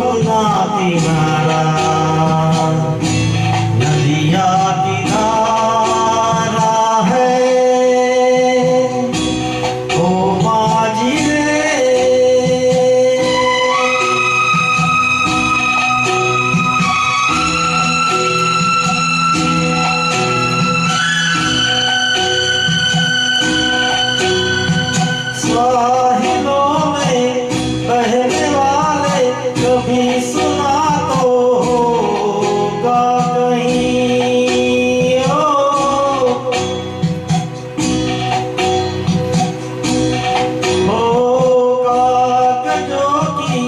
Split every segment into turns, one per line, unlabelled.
अपना किनारा, नदिया किनारा है ओ माझी रे। साहिलों में बहने वाले कभी सुना तो होगा कहीं ओ, होगा कागजों की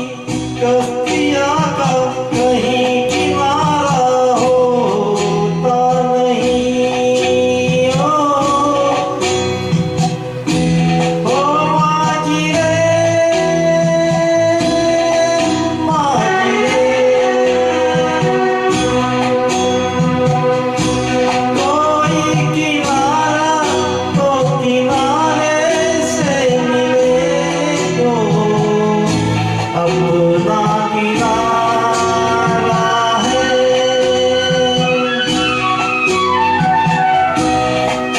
कश्तियाँ का कहीं किनारा होता नहीं ओ माझी रे, माझी रे। कोई किनारा तो किनारे से मिले तो अपना किनारा है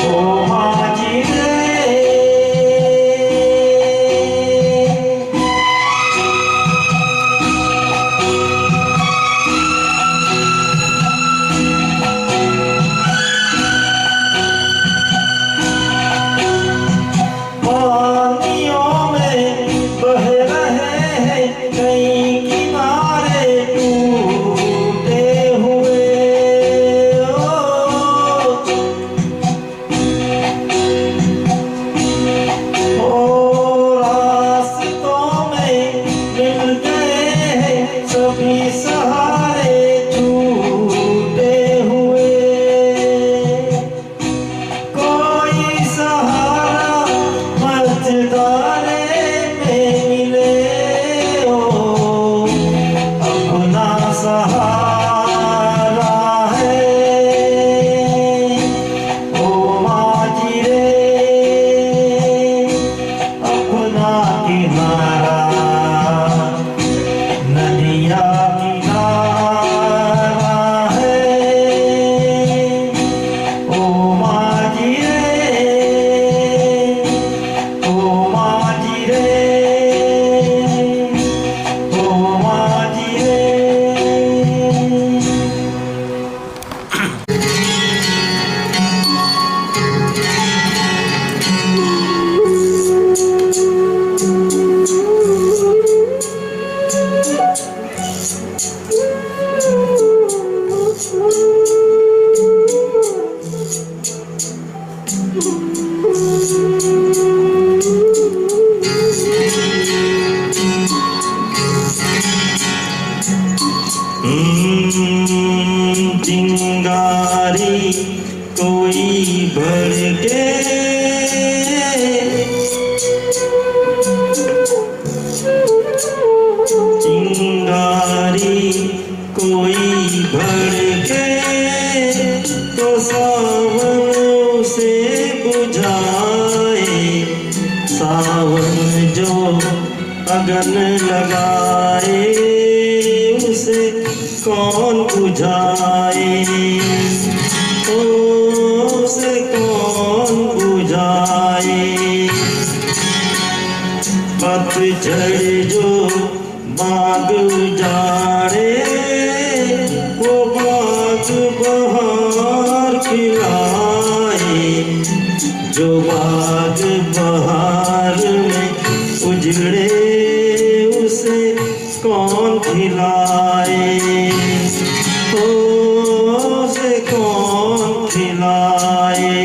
ओ माझी रे। पानियों में बह रहे हैं कई किनारे टूटे हुए ओ रास्तों में मिल गए हैं सभी सहारे छूटे हुए। कोई सहारा मझधारे में मिले हो अपना सहारा है ओ माझी रे, अपना किनारा, नदिया किनारा है ओ माझी रे, ओ माझी रे, ओ माझी रे। चिंगारी कोई भड़के चिंगारी कोई भड़के तो सावन से बुझाए, सावन जो अगन लगाए उसे कौन बुझाए उसे कौन बुझाए। पतझड़ जो बाग उजाड़े वो बाग बहार खिलाए, जो बाग बहार में उजड़े उसे कौन खिलाए उसे कौन खिलाए।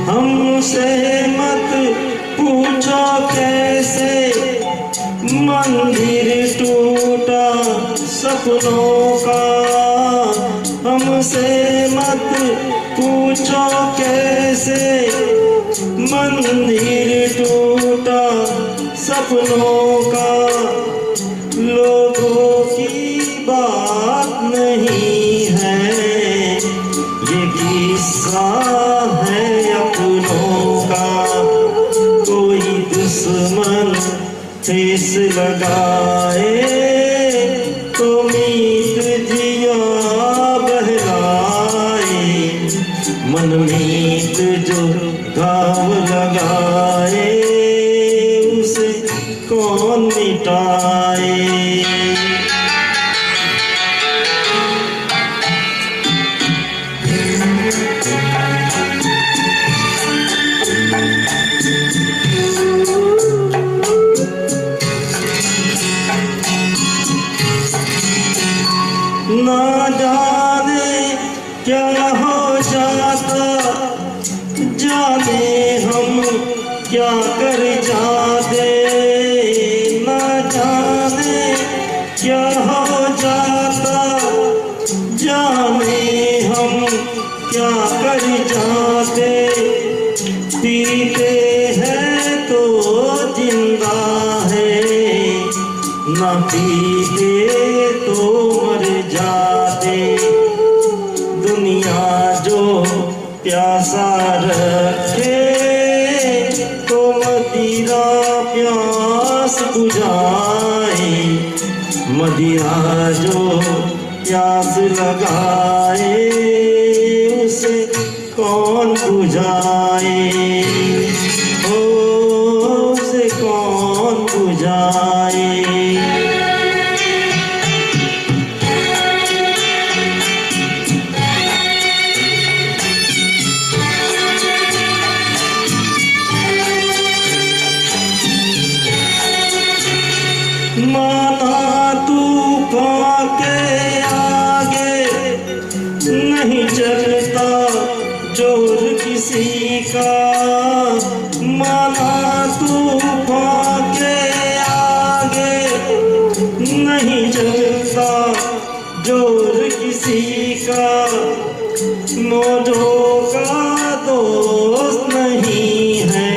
हमसे मत पूछो कैसे मंदिर टूटा सपनों का, हमसे मत मत पूछो कैसे, मंदिर टूटा सपनों का, लोगों की बात नहीं है, ये किस्सा है अपनों का। कोई दुश्मन ठेस लगाए तो मीत जिया बहलाए, मन मीत जो घाव लगाए उसे कौन मिटाए। ना जाने क्या हो जाता, जाने हम क्या कर जाते, ना जाने क्या हो जाता, जाने हम क्या कर जाते, पीते हैं तो जिंदा है, ना पीते तो मर जाते। दुनिया जो प्यासा रखे तो मदिरा प्यास बुझाए, मदिरा जो प्यास लगाए उसे कौन बुझाए, ओ उसे कौन बुझाए। माना तूफान के आगे नहीं चलता जोर किसी का, माना तूफान के आगे नहीं चलता जोर किसी का, मौजों का दोस्त नहीं है,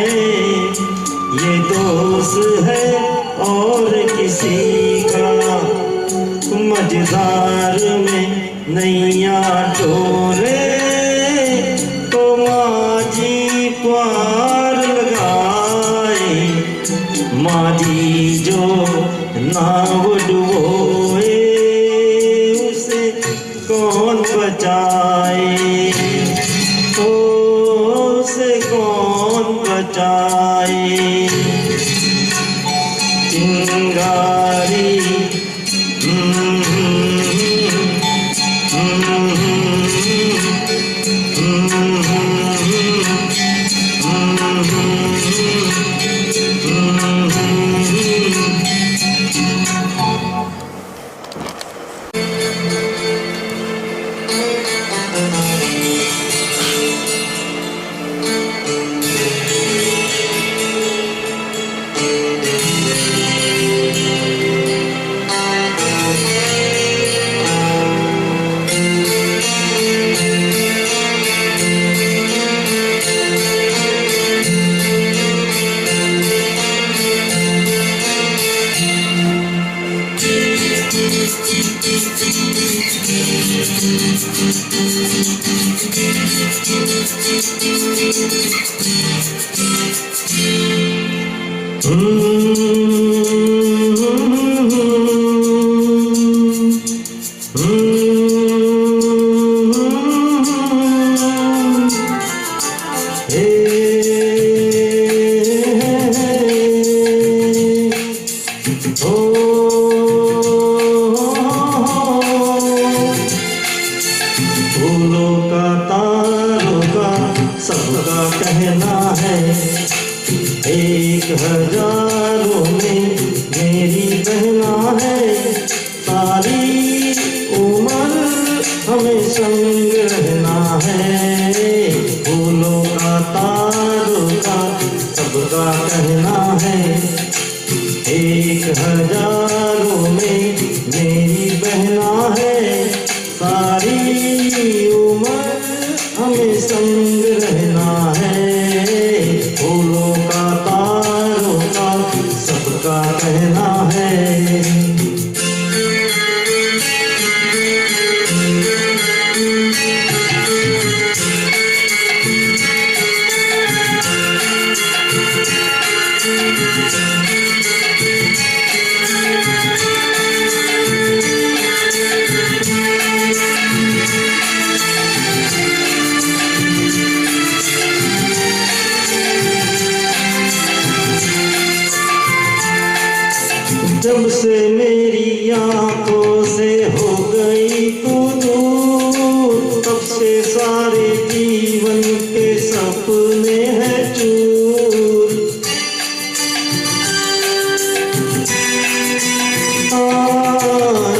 ये दोस्त है और किसी का। मझधार में नैया डोरे तो माझी पार लगाए, माझी जो नाव डुबोए उसे कौन बचाए, तो उसे कौन बचाए। चिंगारी फूलों का तारों का सबका कहना है, एक हजारों में मेरी बहना है, सारी उम्र हमें संग रहना है। फूलों का तारों का सबका कहना है, एक हजारों में मेरी बहना है, सारी उम्र हमें संग रहना है। फूलों का तारों का सबका कहना है। जब से मेरी आंखों से हो गई तू दूर, तब से सारे जीवन के सपने हैं चूर।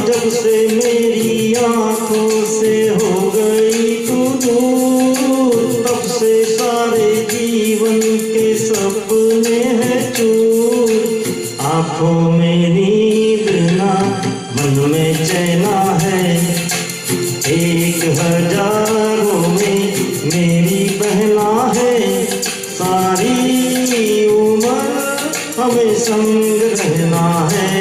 जब से मेरी आंखों से हो गई तू दूर, तब से सारे जीवन के सपने हैं चूर। आँखों में नींद ना, मन में चैना है। 1000 में मेरी बहना है। सारी उम्र हमें संग रहना है।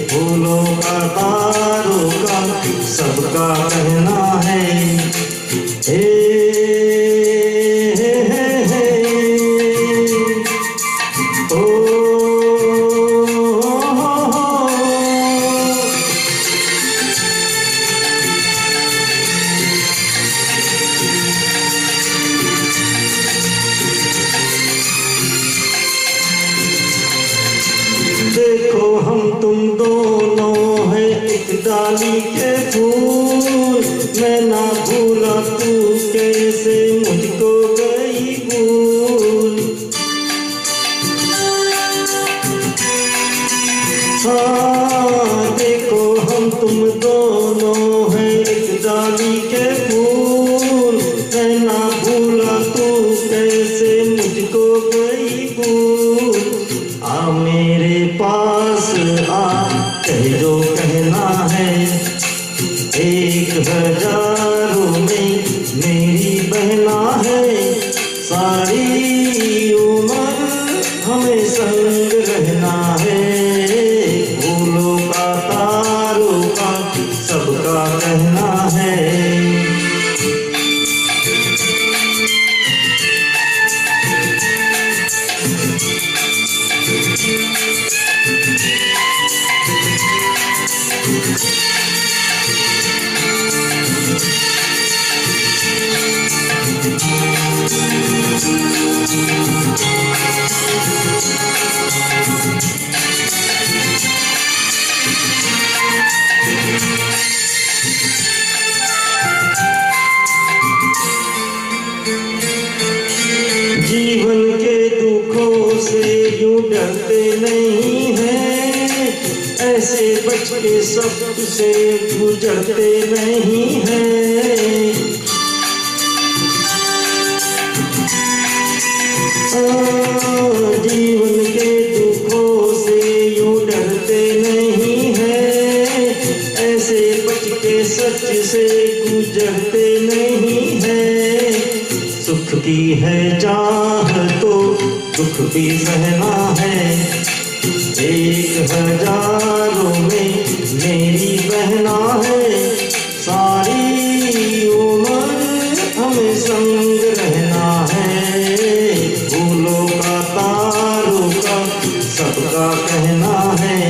फूलों का तारों का सबका कहना है। देखो हम तुम दोनों हैं एक डाली के फूल। मैं ना भूला तू कैसे मुझको गई भूल। हाँ देखो हम तुम दोनों हैं एक डाली के फूल। मैं ना भूला तू कैसे मुझको गई भूल। आ मेरे पास आ, कह जो कहना है। 1000 में मेरी बहना है। सारी उम्र हमें संग रहना है। फूलों का तारों का सबका कहना है। जीवन के दुखों से यूं डरते नहीं हैं। ऐसे बच के सबसे गुजरते नहीं हैं। जीवन के दुखों से यूं डरते नहीं हैं। ऐसे बच के सच से गुजरते नहीं हैं। सुख की है चाह तो दुख भी सहना है। 1000 में मेरी बहना है। सारी उम्र हमें संग रहना है। फूलों का तारों का सबका कहना है।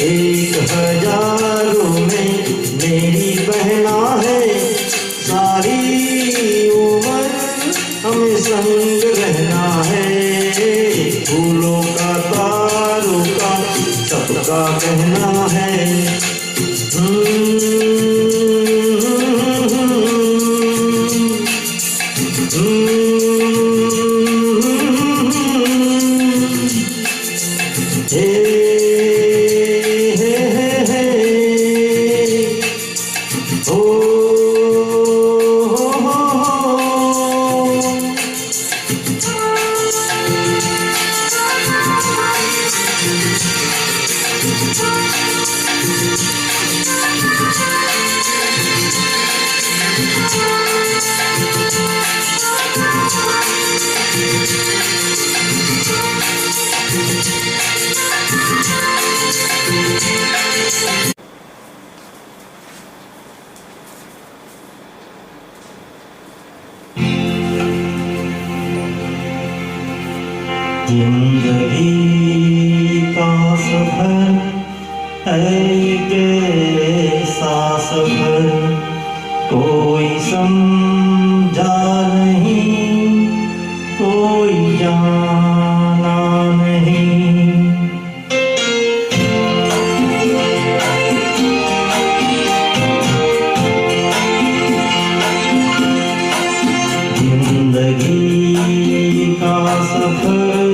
1000 में मेरी बहना है। सारी उम्र हमें संग रहना है। फूलों का तारों का सबका कहना है। जिंदगी का सफर है कैसा सफर, कोई समझा नहीं, कोई जाना नहीं। जिंदगी का सफर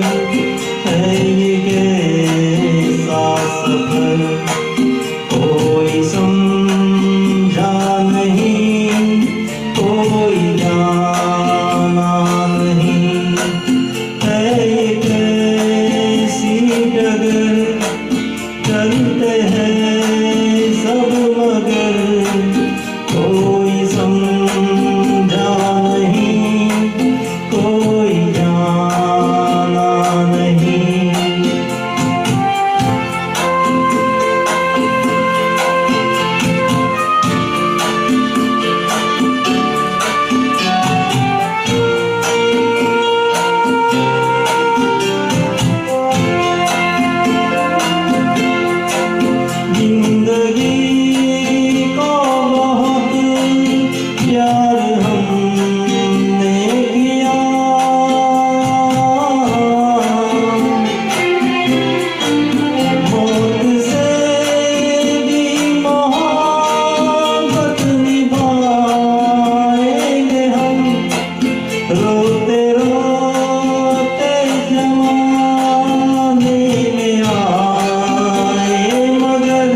है ये कैसा सफर, कोई समझा नहीं, कोई जाना नहीं। है ये कैसी डगर, चलते हैं सब मगर, कोई समझा नहीं, कोई जाना नहीं। जिंदगी को बहुत प्यार हमने किया, मौत से भी मोहब्बत निभाएंगे हम, रोते रोते जमाने में आए मगर,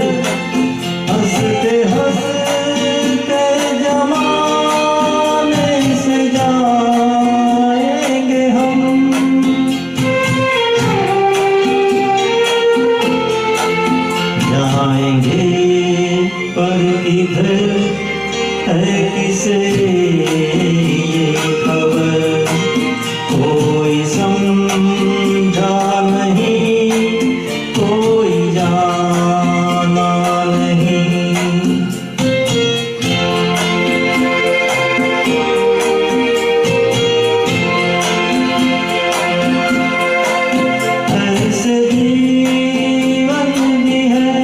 हंसते हंसते जमाने से जाएंगे हम। जाएंगे पर किधर है किसे ये खबर, कोई समझा नहीं, कोई जाना नहीं। ऐसे जीवन भी है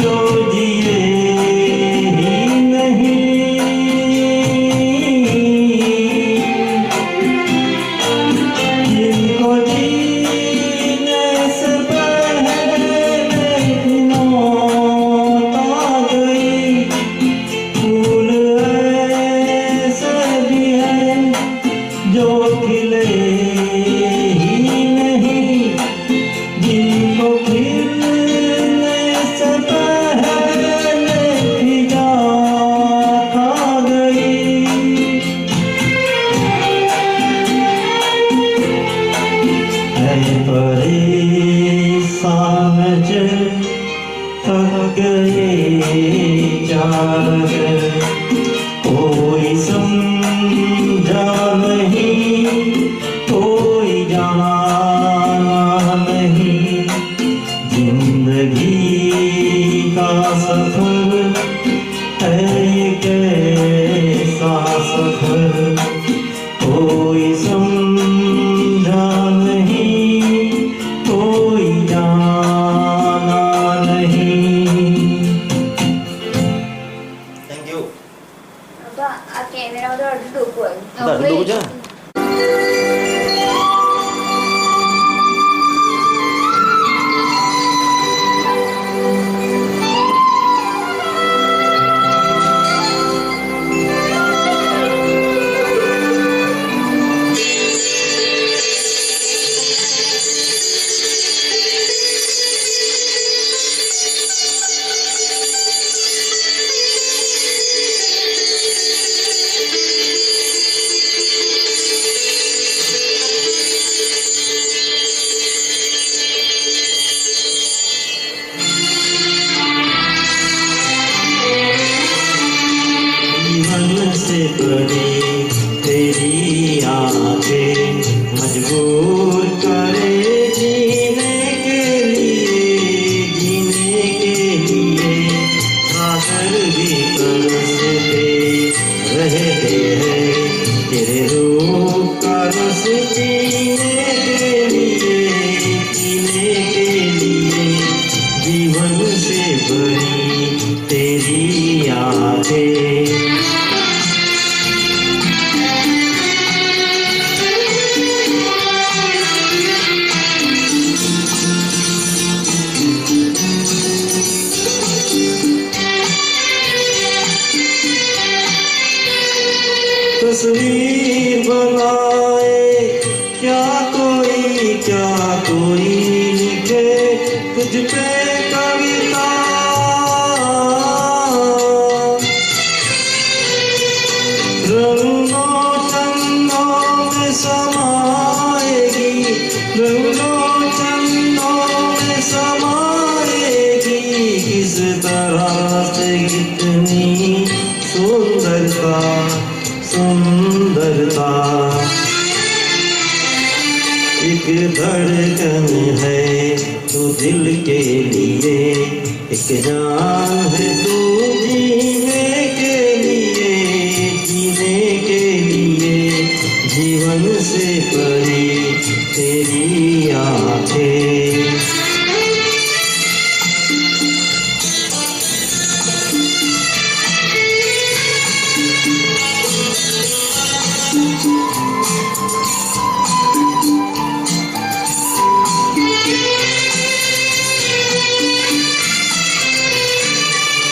जो जिए ही नहीं, जिनको जीने से पहले मौत आ गई। फूल ऐसे भी हैं जो खिले ही नहीं, जिनको खिलने से पहले फिजा खा गई। है परेशान जल थक गए चादर, कोई समझा नहीं, कोई जाना नहीं। जिंदगी का सफर है ये कैसा सफर, कोई समझा नहीं, कोई जाना नहीं।
Thank you.
Apa? Kamera udah duduk pun.
Dah duduk je.
जीवन से बड़ी तेरी आंखें मजबूर करे जीने के लिए, सागर भी तरसते रहते हैं तेरे रूप का रस जीने के लिए। तस्वीर बनाए, क्या कोई लिखे तुझ पे कविता। रंगों चंदों में समाएगी, रंगों चंदों में समाएगी, किस तरह से कितनी सुंदरता सुंदरता। एक धड़कन है तो दिल के लिए, एक जान है तू जीने के लिए, जीने के लिए। जीवन से परी तेरी आंखें,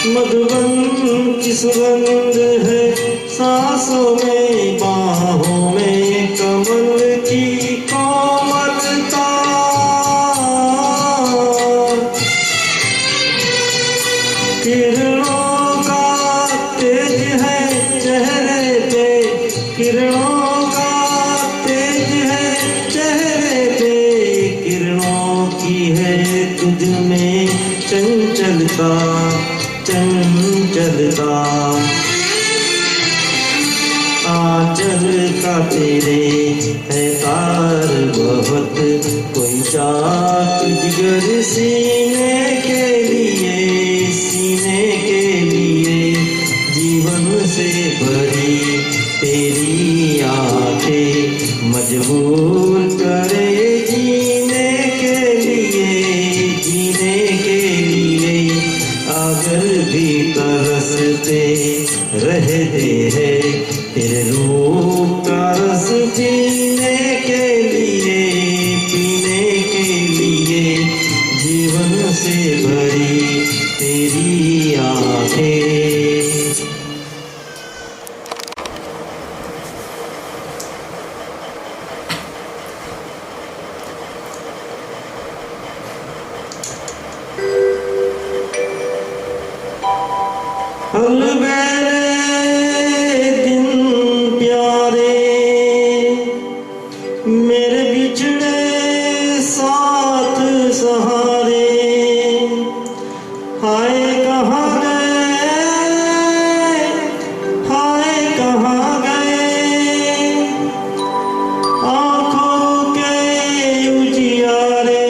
मधुबन की सुगंध है सांसों में, बाहों में कमल की कोमलता। किरणों का तेज है चेहरे पे, किरणों का तेज है चेहरे पे, किरणों की है तुझ में चंचलता चंचलता। आंचल का तेरे है तार बहुत, कोई चाक जिगर सीने के लिए, सीने के लिए। जीवन से भरी तेरी आंखें मजबूर करे जीने के लिए, जीने के लिए। अगर भी तरसते रहते हैं तेरे रूप का रस पीने के लिए, पीने के लिए। जीवन से भरी तेरी आंखें। अलबेले दिन प्यारे, मेरे बिछड़े साथ सहारे। हाय कहाँ गए, हाय कहाँ गए, आँखों के उजियारे।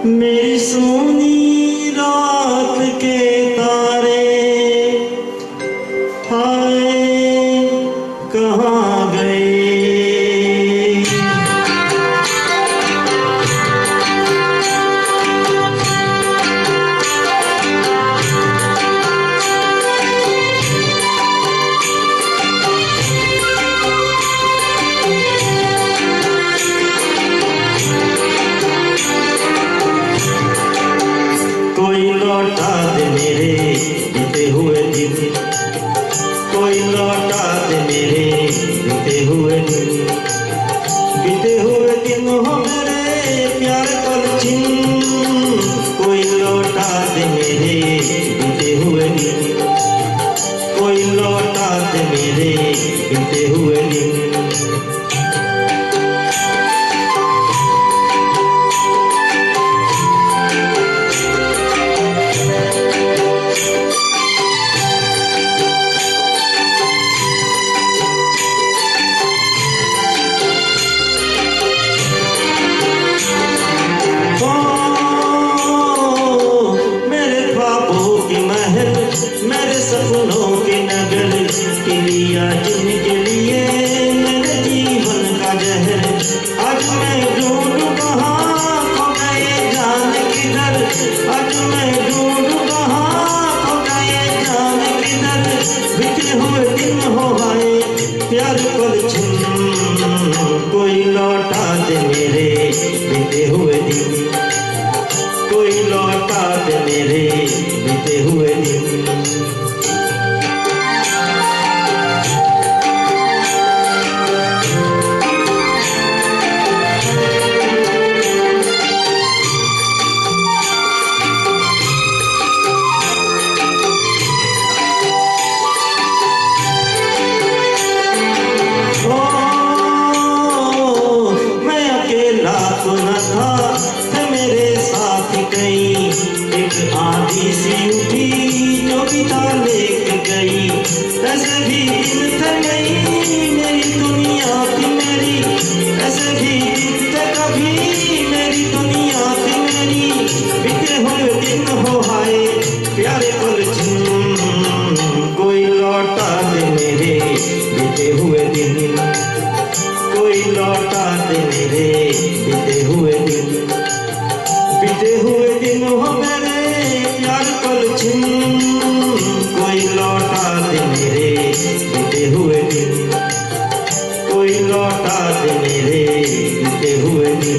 मेरी सोनी रात के तारे, हाय कहाँ गए। कोई लौटा दे मेरे बीते हुए दिन, कोई लौटा दे मेरे बीते हुए दिन। बीते हुए दिन हो मेरे प्यार पल छिन, कोई लौटा दे मेरे बीते हुए दिन, कोई लौटा दे मेरे बीते हुए दिन। मेरे सपनों के नगर के लिया, जिनके लिए मेरे जीवन का जहर। आज मैं ढूंढूं कहाँ खो गए जाने किधर, आज मैं ढूंढूं कहाँ खो गए जाने किधर। बिखरे हुए दिन हो आए प्यार पल छिन, कोई लौटा दे मेरे बीते हुए दिन, कोई लौटा दे मेरे बीते हुए दिन।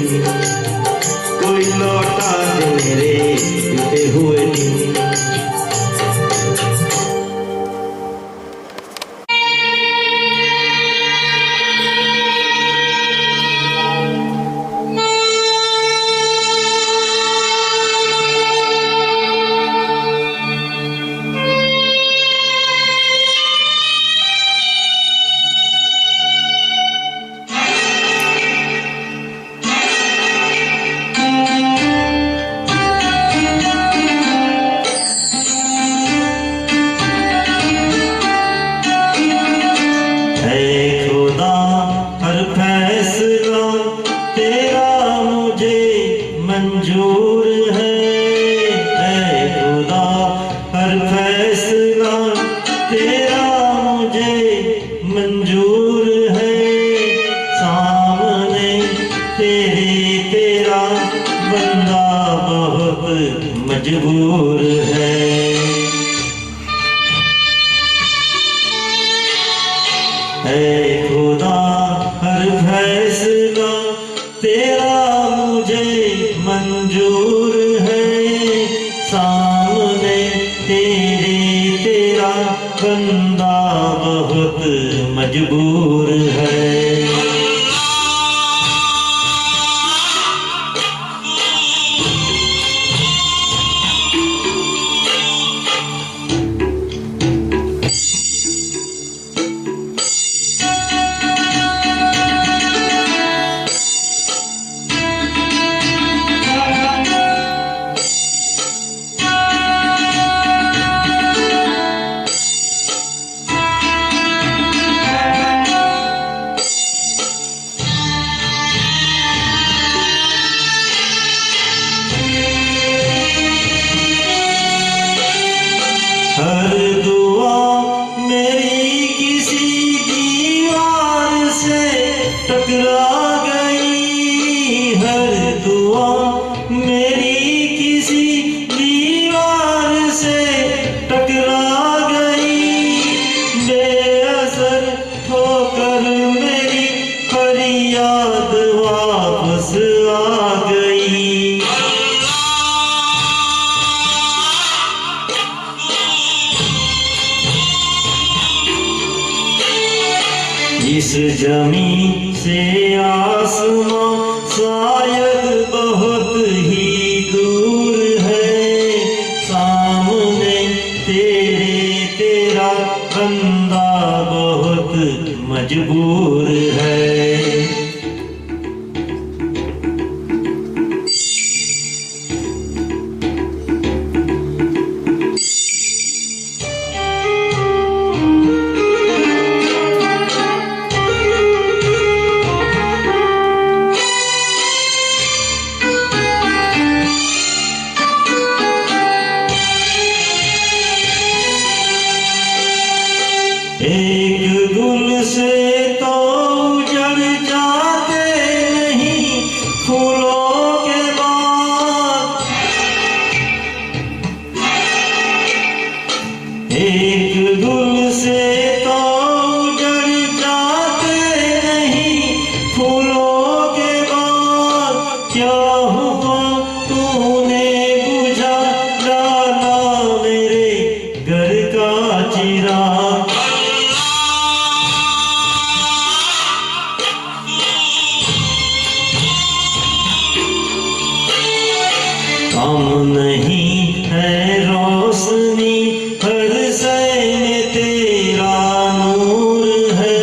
कोई लौटा दे मेरे टूटे हुए दिन। मंजूर है ऐ खुदा, हर फैसला तेरा मुझे मंजूर है। सामने तेरा बंदा बहुत मजबूर है। ऐ खुदा, हर फैसला तेरा मुझे मंजूर है। सामने तेरा बंदा बहुत मजबूर है। हर दुआ मेरी किसी दीवार से टकरा गई। हर दुआ मेरी किसी दीवार से टकरा गई। बेअसर ठोकर मेरी फरियाद वापस आ गई। इस जमीन से आसमां शायद बहुत ही दूर है। सामने तेरा बंदा बहुत मजबूर है। एक गुल से तो उजड़ जाते नहीं फूलों के बाग। एक गुल से तो उजड़ जाते नहीं फूलों के बाग। क्या हुआ तूने बुझा डाला मेरे घर का चिराग। काम नहीं है रोशनी, हर शय में तेरा नूर है।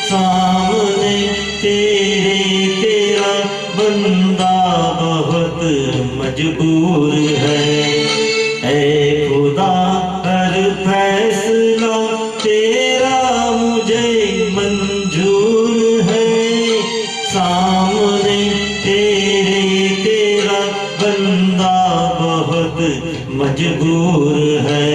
सामने तेरा बंदा बहुत मजबूर है। ऐ खुदा, हर फैसला तेरा मुझे मंजूर है। सामने तेरा बंदा बहुत मजबूर है।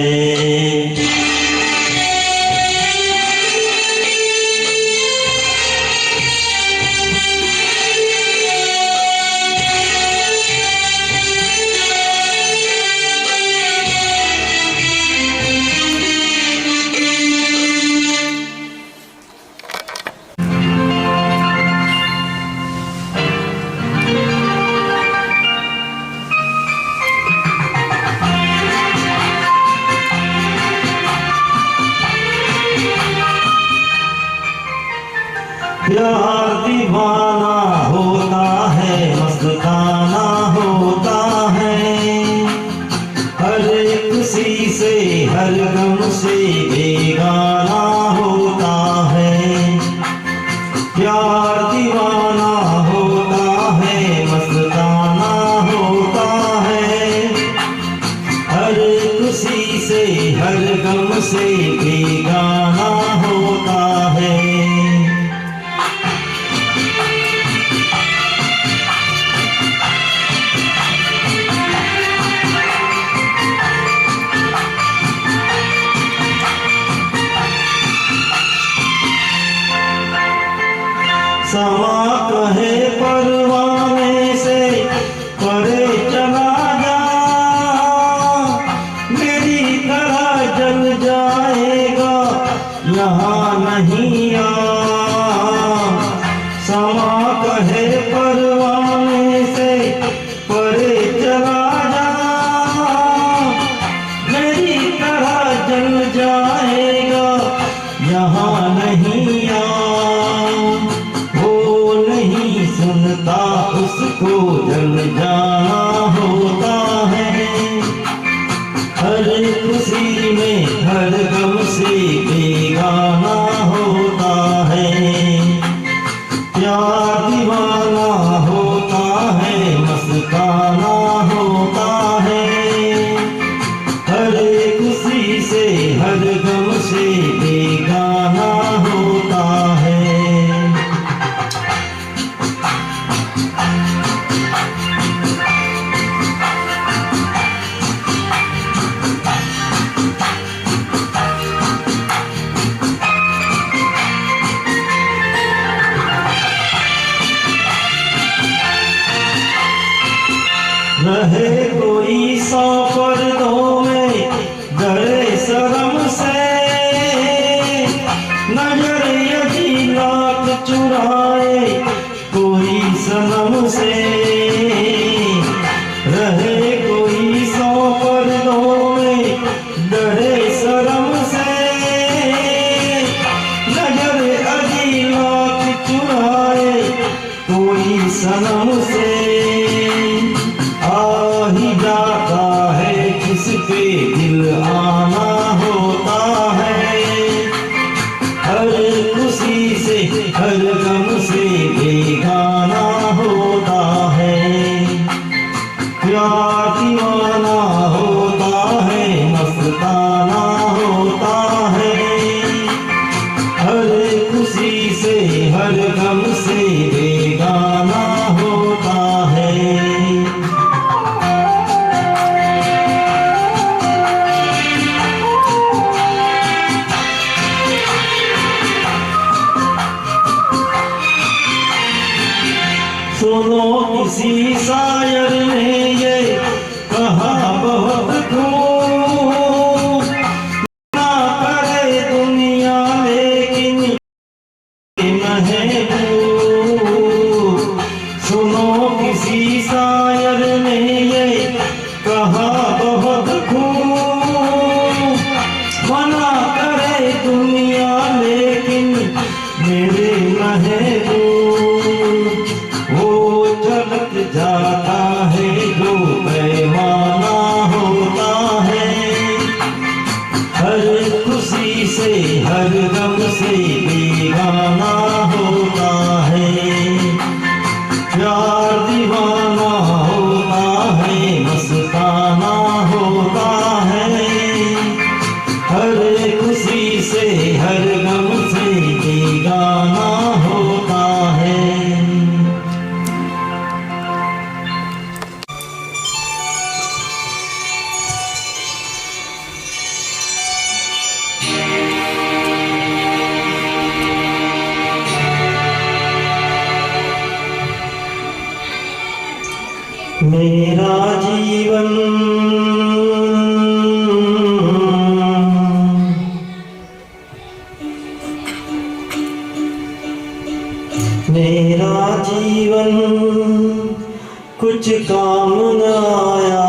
प्यार दीवाना होता है, मस्ताना होता है, हर खुशी से हर गम से बेगाना होता है। प्यार दीवाना होता है, मस्ताना होता है, हर खुशी से हर गम से बेगाना होता है। समा कहे परवाने से परे चला जा, मेरी तरह जल जाएगा यहाँ नहीं आ। समा कहे परवाने से परे चला जा, मेरी तरह जल जाएगा यहाँ नहीं आ। सुनता उसको जल जाना होता है, हर खुशी में हर गम से बेगाना होता है। प्यार दीवाना होता है, मस्ताना होता है, हर खुशी से हर गम से बेगाना होता है। रहे कोई 100 पर्दों में डरे शर्म से, नजर यदि लाख चुराए कोई सनम से। रहे कोई 100 पर्दों में डरे शर्म से, नजर यदि लाख चुराए कोई सनम से। ही जाता है किसके दिल आना होता है, हर खुशी से हर गम से बेगाना होता है। प्यार दीवाना होता है, मस्ताना होता है, हर खुशी से हर गम से बेगाना होता है। सुनो किसी शायर ने ये कहा बहुत खूब, ना करे दुनिया लेकिन महबूब। सुनो किसी शायर ने ये कहा बहुत खूब, मना करे दुनिया लेकिन मेरे महबूब। जाता है जो पैमाना होता है, हर खुशी से हर गम से बेगाना होता है। प्यार दीवाना होता है, मस्ताना होता है, हर खुशी से हर गम से बेगाना होता है। मेरा जीवन मेरा जीवन कुछ काम न आया,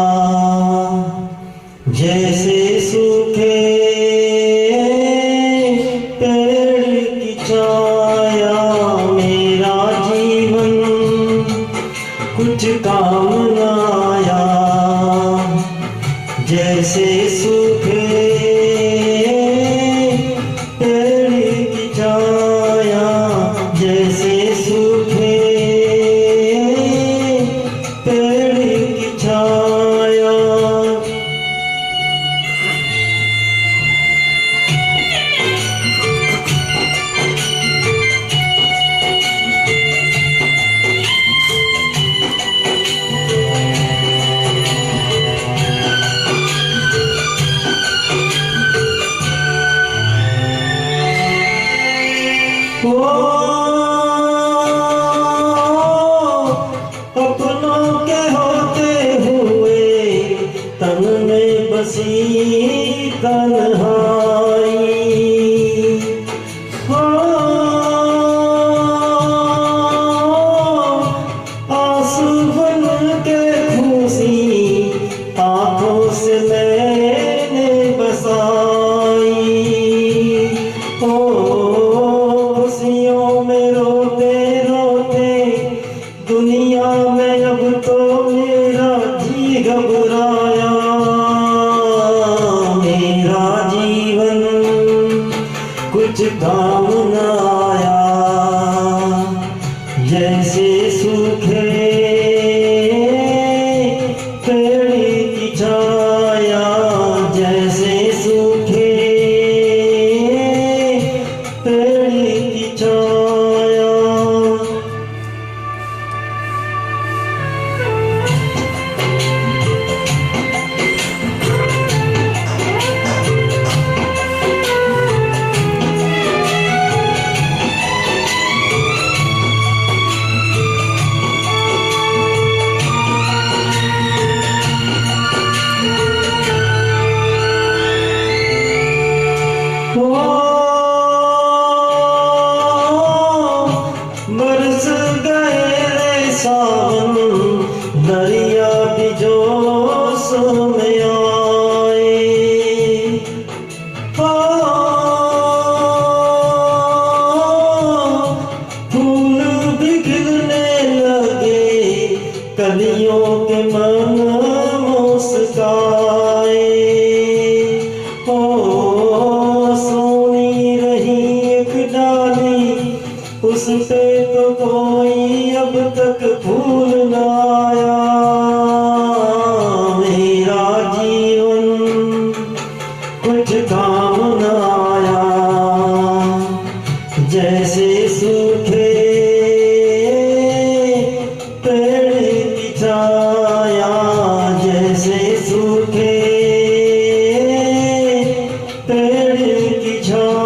जैसे सूखे पेड़ की छाया ओ अपनों के होते हुए तन में बसी तन्हाई, हो आंसू बन के खुशी आंखों से मैंने बसाई, ओ खुशियों में रोते रोते दुनिया में अब तो मेरा जी घबराया, मेरा जीवन कुछ काम न आया, जैसे सूखे पेड़ की छाया, जैसे सूखे पेड़ की छाया। बरस गए रे सावन दरिया भी जोश में आए, फूल भी खिलने लगे कलियों के मन मुस्काए, ओ सोनी रही एक डाली उस पे तो कोई अब तक फूल न आया, मेरा जीवन कुछ काम न आया, जैसे सूखे पेड़ की छाया, जैसे सूखे पेड़ की छाया।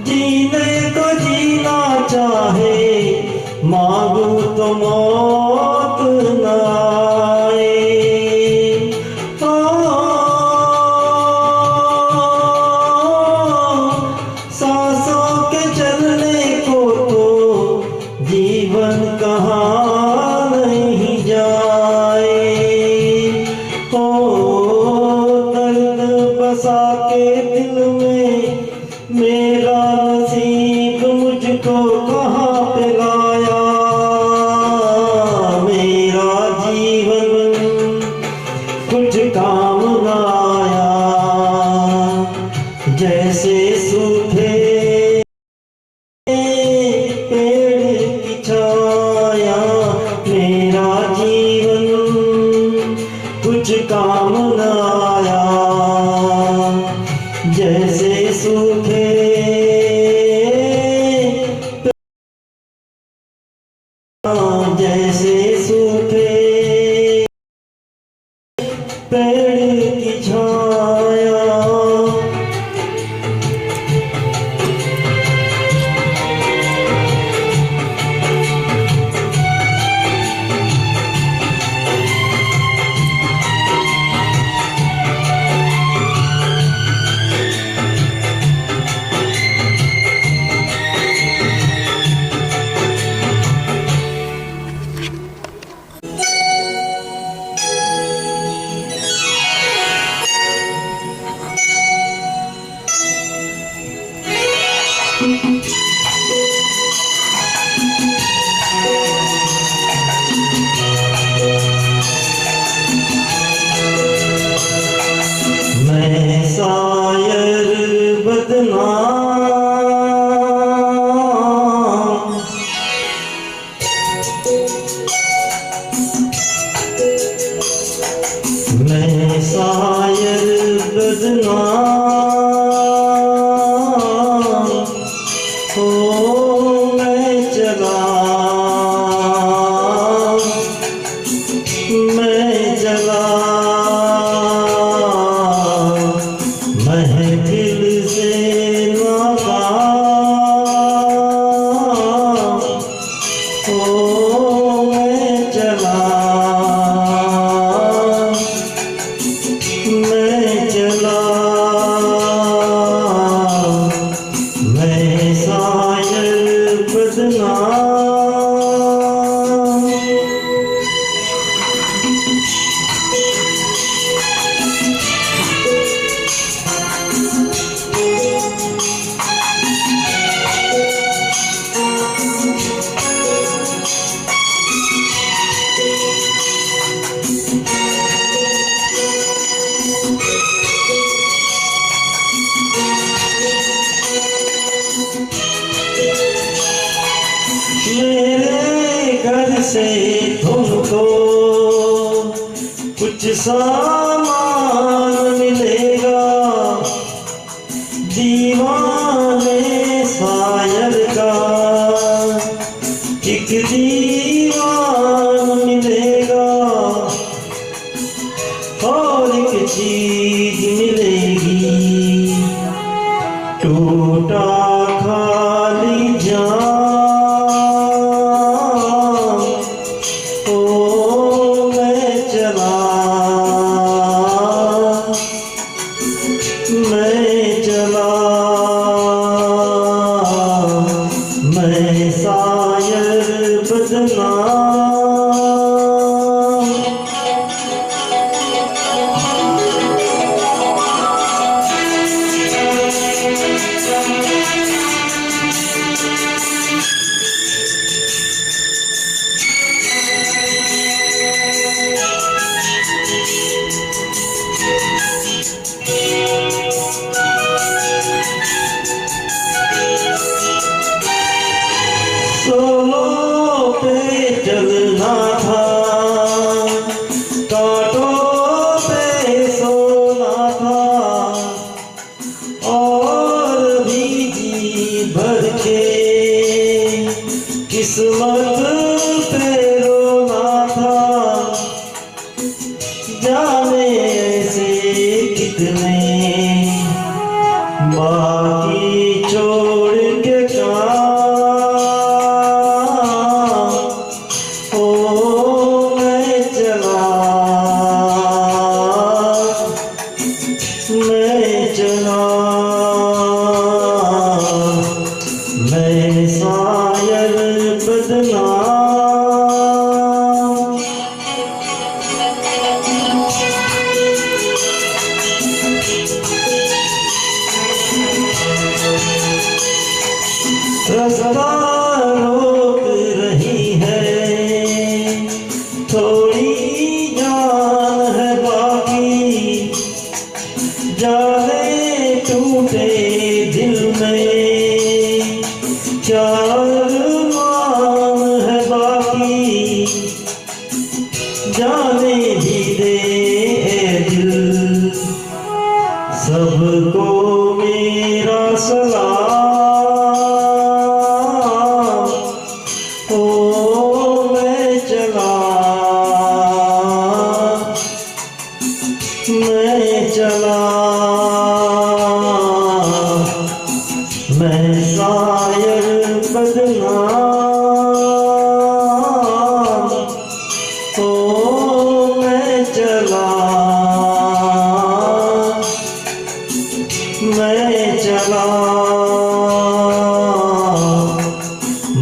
जीने को जीना चाहे मांगू तो मौत न आए, सांसों के चलने को तो जीवन कहाँ नहीं जाए, ओ दर्द बसा के दिल में मेरा नसीब मुझको कहाँ पे लाया, मेरा जीवन कुछ काम न आया, जैसे सूखे पेड़ की छाया, मेरा जीवन कुछ काम न आया, जैसे सूखे जैसे सूखे पेड़ की छाया। मैं शायर बदनाम हो मैं चला महफिल से नाकाम हो मैं चला मैं शायर बदनाम। मेरे घर से तुमको कुछ सामान मिलेगा, दीवाने शायर का एक दीवान मिलेगा, और एक चीज मिलेगी टूटा खाली जान। मैं शायर बदनाम। सोलों पे चलना था, कांटों पे सोना था, और भी जी भर के किस्मत पे रोना था। जाने ऐसे कितने बाकी छोड़ के मैं शायर बदनाम। रास्ता रोक रही है, थोड़ी जान है बाकी, जाने टूटे दिल में क्या अरमान है बाकी। जाने भी दे दिल सबको मेरा सलाम। ओ मैं चला मैं शायर बदनाम। ओ मैं चला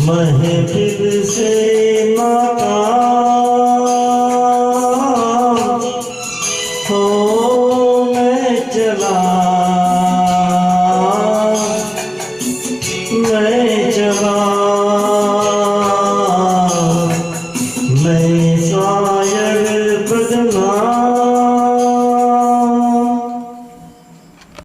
महफिल से